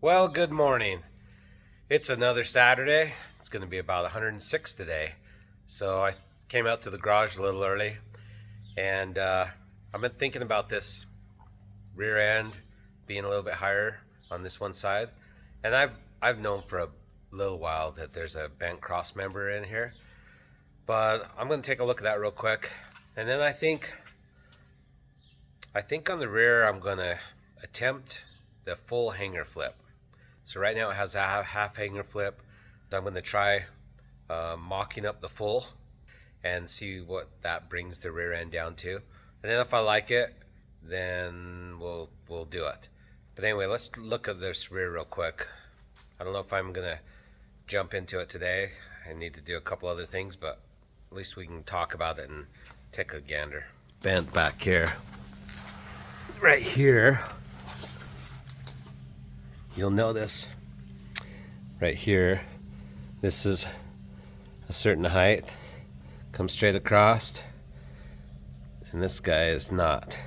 Well, good morning. It's another Saturday. It's going to be about 106 today. So I came out to the garage a little early, and I've been thinking about this rear end being a little bit higher on this one side. And I've known for a little while that there's a bent cross member in here. But I'm going to take a look at that real quick. And then I think on the rear I'm going to attempt the full hanger flip. So right now it has a half hanger flip. So I'm going to try mocking up the full and see what that brings the rear end down to. And then if I like it, then we'll do it. But anyway, let's look at this rear real quick. I don't know if I'm going to jump into it today. I need to do a couple other things, but at least we can talk about it and take a gander. Bent back here. Right here. You'll notice right here, this is a certain height, comes straight across, and this guy is not.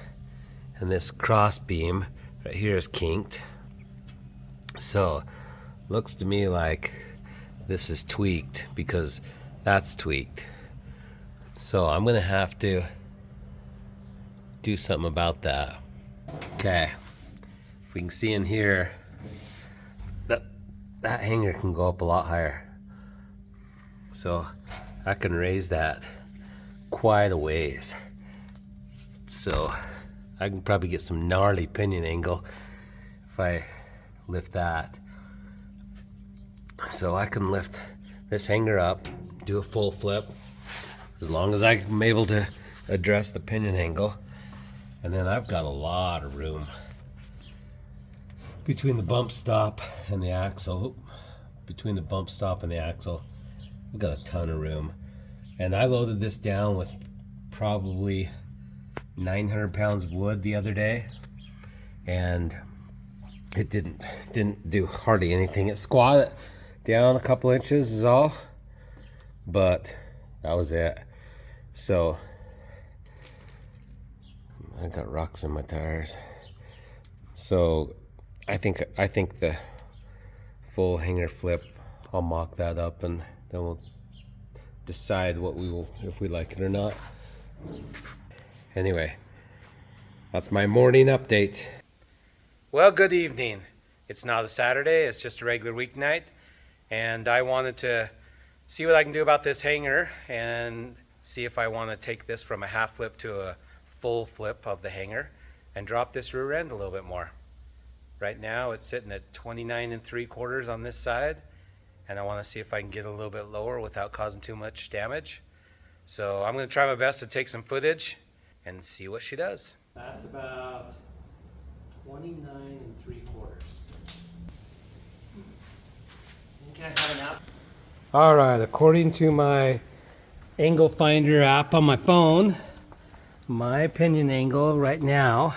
And this cross beam right here is kinked. So looks to me like this is tweaked because that's tweaked. So I'm gonna have to do something about that. Okay, if we can see in here, that hanger can go up a lot higher. So I can raise that quite a ways. So I can probably get some gnarly pinion angle if I lift that. So I can lift this hanger up, do a full flip, as long as I'm able to address the pinion angle. And then I've got a lot of room between the bump stop and the axle. Between the bump stop and the axle, we've got a ton of room. And I loaded this down with probably 900 pounds of wood the other day, and it didn't do hardly anything. It squatted down a couple inches is all, but that was it. So I got rocks in my tires. So I think the full hanger flip, I'll mock that up, and then we'll decide what we will, if we like it or not. Anyway, that's my morning update. Well, good evening. It's not a Saturday, it's just a regular weeknight, and I wanted to see what I can do about this hanger and see if I want to take this from a half flip to a full flip of the hanger and drop this rear end a little bit more. Right now it's sitting at 29 3/4 on this side, and I want to see if I can get a little bit lower without causing too much damage. So I'm going to try my best to take some footage and see what she does. That's about 29 3/4. Can I have a nap? All right, according to my angle finder app on my phone, my pinion angle right now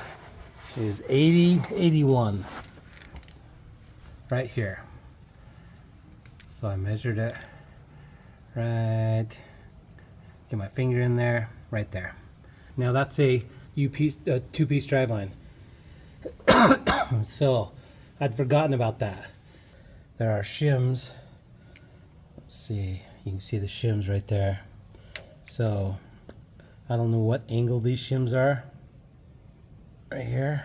is 81 right here. So I measured it right, get my finger in there, right there. Now that's a two-piece driveline. So I'd forgotten about that. There are shims. Let's see, you can see the shims right there. So I don't know what angle these shims are right here,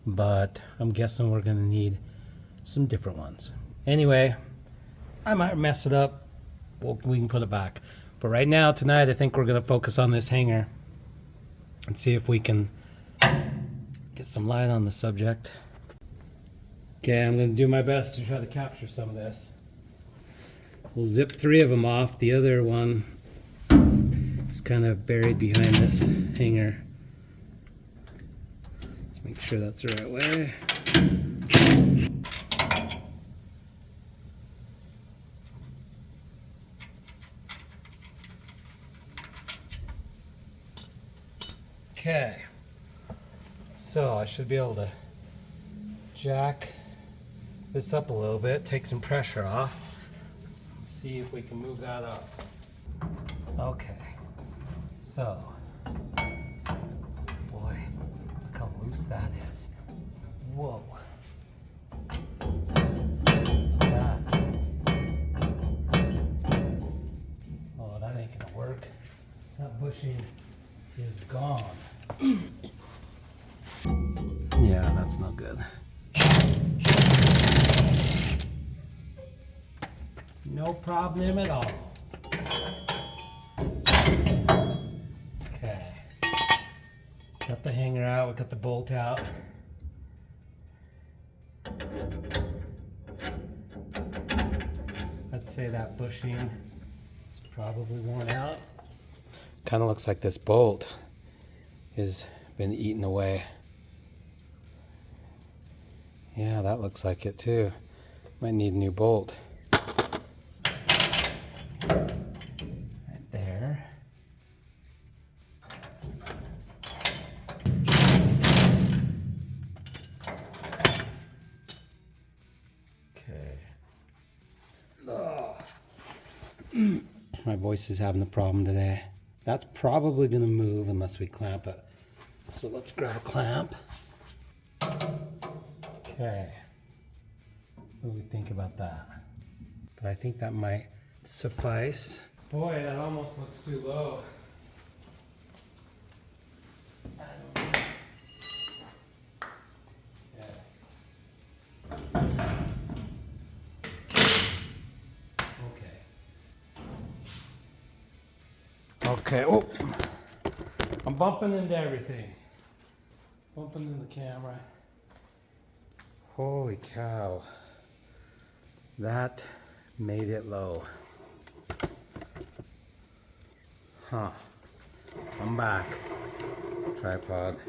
but I'm guessing we're gonna need some different ones. Anyway, I might mess it up. We can put it back. But right now, tonight, I think we're gonna focus on this hanger and see if we can get some light on the subject. Okay, I'm gonna do my best to try to capture some of this. We'll zip 3 of them off. The other one is kind of buried behind this hanger. Let's make sure that's the right way. Okay, so I should be able to jack this up a little bit, take some pressure off, see if we can move that up. Okay, so, boy, look how loose that is. Whoa. bushing is gone. Yeah, that's not good. No problem at all. Okay. Got the hanger out, we got the bolt out. I'd say that bushing is probably worn out. Kind of looks like this bolt has been eaten away. Yeah, that looks like it too. Might need a new bolt. Right there. Okay. Oh. My voice is having a problem today. That's probably gonna move unless we clamp it. So let's grab a clamp. Okay. What do we think about that? But I think that might suffice. Boy, that almost looks too low. I don't know. Yeah. Okay. Oh, I'm bumping into everything. Bumping into the camera. Holy cow. That made it low. Huh. I'm back. Tripod.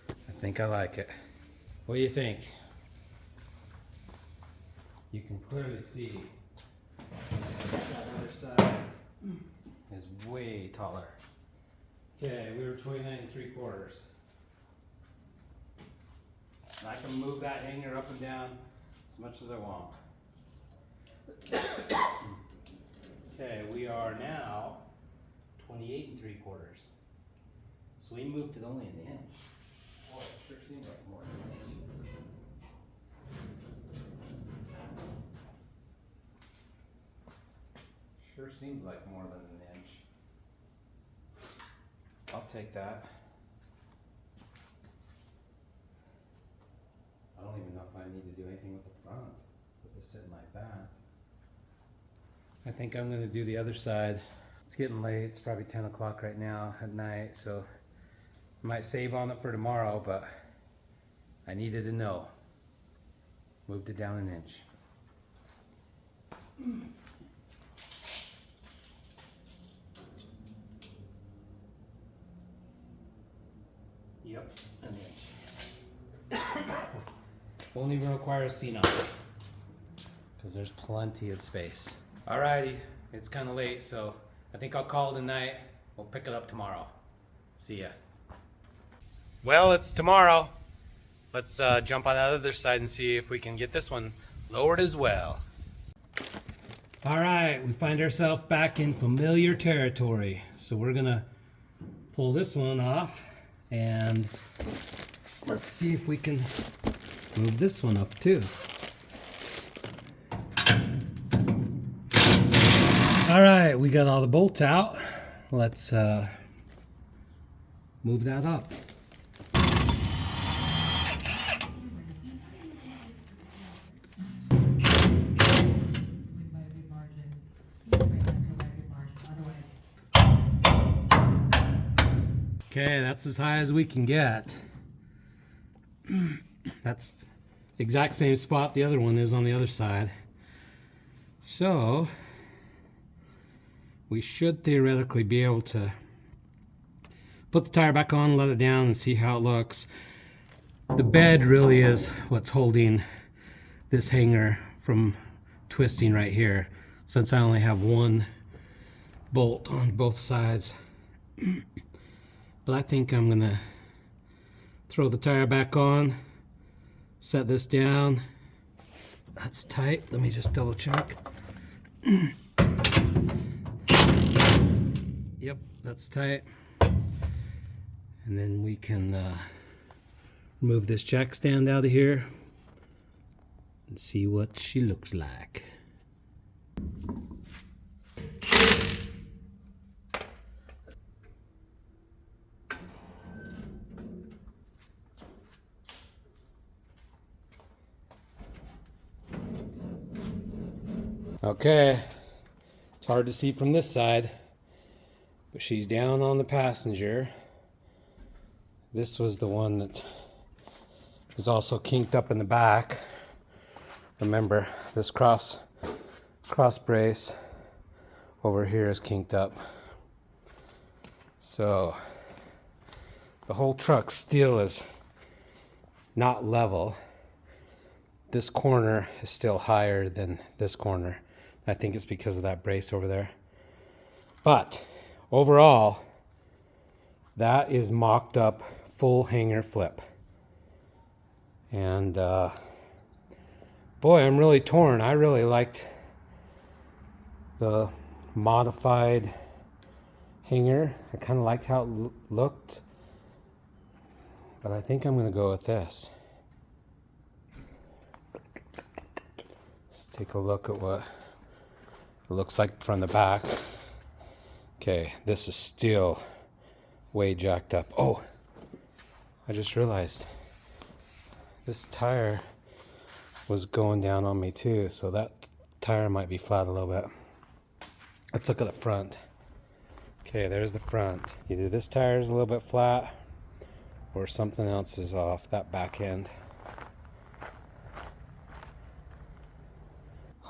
I think I like it. What do you think? You can clearly see that other side is way taller. Okay, we were 29 3/4. And I can move that hanger up and down as much as I want. Okay, we are now 28 3/4. So we moved it only an inch. Oh, it sure seems like more than an inch. Sure seems like more than an inch. I'll take that. I don't even know if I need to do anything with the front. Put this sitting like that. I think I'm going to do the other side. It's getting late. It's probably 10 o'clock right now at night, so I might save on it for tomorrow, but I needed to know. Moved it down an inch. Yep, an inch. Won't even require a C-notch because there's plenty of space. Alrighty, it's kind of late, so I think I'll call it a night. We'll pick it up tomorrow. See ya. Well, it's tomorrow. Let's jump on the other side and see if we can get this one lowered as well. Alright, we find ourselves back in familiar territory. So we're gonna pull this one off and let's see if we can move this one up too. All right, we got all the bolts out. Let's move that up. Okay, that's as high as we can get. That's the exact same spot the other one is on the other side. So we should theoretically be able to put the tire back on, let it down, and see how it looks. The bed really is what's holding this hanger from twisting right here, since I only have one bolt on both sides. But I think I'm gonna throw the tire back on, set this down. That's tight. Let me just double check. Yep, that's tight. And then we can remove this jack stand out of here and see what she looks like. Okay, it's hard to see from this side, but she's down on the passenger. This was the one that is also kinked up in the back. Remember, this cross brace over here is kinked up. So the whole truck still is not level. This corner is still higher than this corner. I think it's because of that brace over there. But overall, that is mocked up full hanger flip. And boy, I'm really torn. I really liked the modified hanger. I kind of liked how it looked. But I think I'm going to go with this. Let's take a look at what it looks like from the back. Okay, this is still way jacked up. Oh, I just realized this tire was going down on me too, so that tire might be flat a little bit. Let's look at the front. Okay, there's the front. Either this tire is a little bit flat or something else is off, that back end.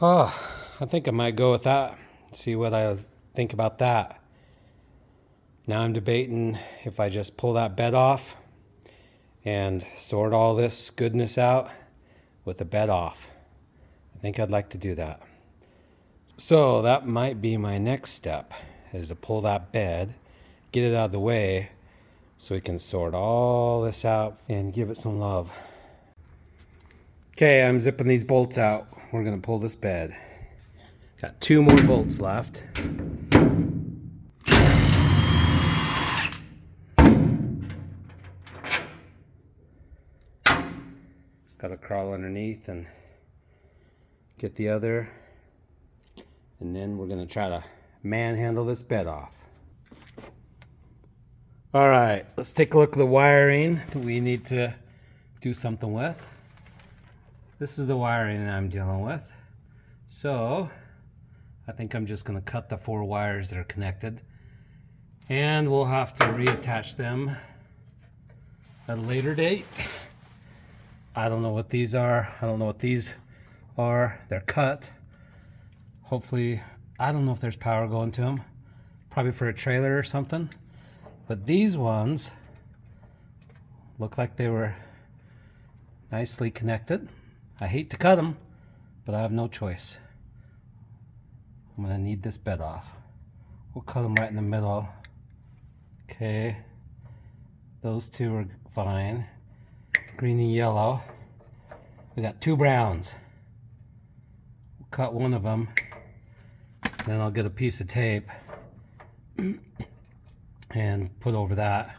Oh, I think I might go with that. See what I think about that. Now I'm debating if I just pull that bed off and sort all this goodness out with the bed off. I think I'd like to do that. So that might be my next step, is to pull that bed, get it out of the way so we can sort all this out and give it some love. Okay, I'm zipping these bolts out. We're gonna pull this bed. Got 2 more bolts left. Gotta crawl underneath and get the other. And then we're gonna try to manhandle this bed off. All right, let's take a look at the wiring that we need to do something with. This is the wiring I'm dealing with. So I think I'm just gonna cut the 4 wires that are connected, and we'll have to reattach them at a later date. I don't know what these are. I don't know what these are. They're cut. Hopefully, I don't know if there's power going to them. Probably for a trailer or something. But these ones look like they were nicely connected. I hate to cut them, but I have no choice. I'm gonna need this bed off. We'll cut them right in the middle. Okay, those 2 are fine. Green and yellow. We got 2 browns. We'll cut one of them. Then I'll get a piece of tape and put over that.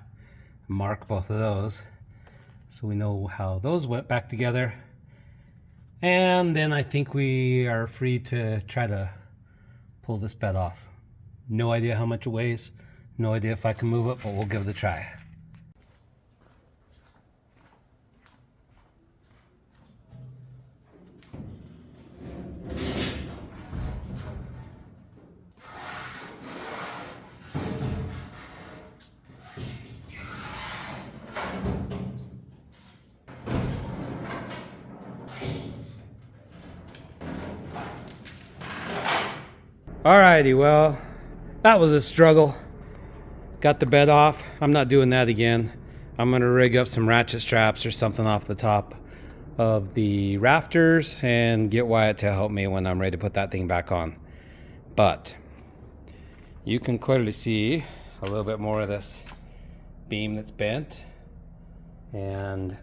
Mark both of those so we know how those went back together. And then I think we are free to try to pull this bed off. No idea how much it weighs. No idea if I can move it, but we'll give it a try. Alrighty, well, that was a struggle. Got the bed off. I'm not doing that again. I'm gonna rig up some ratchet straps or something off the top of the rafters and get Wyatt to help me when I'm ready to put that thing back on. But you can clearly see a little bit more of this beam that's bent, and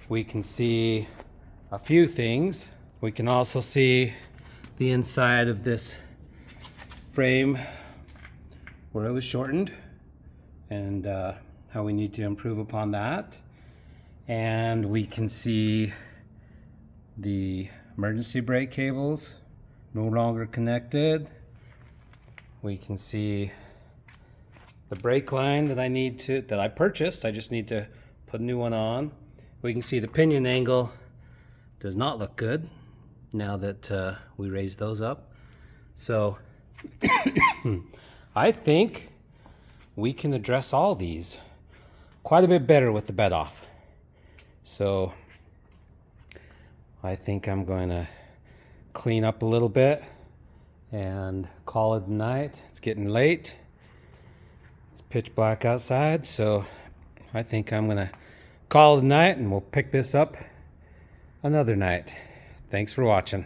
we can see a few things. We can also see the inside of this frame where it was shortened, and how we need to improve upon that. And we can see the emergency brake cables no longer connected. We can see the brake line that I purchased. I just need to put a new one on. We can see the pinion angle does not look good. now that we raised those up. So I think we can address all these quite a bit better with the bed off. So I think I'm going to clean up a little bit and call it a night. It's getting late. It's pitch black outside, so I think I'm going to call it a night and we'll pick this up another night. Thanks for watching.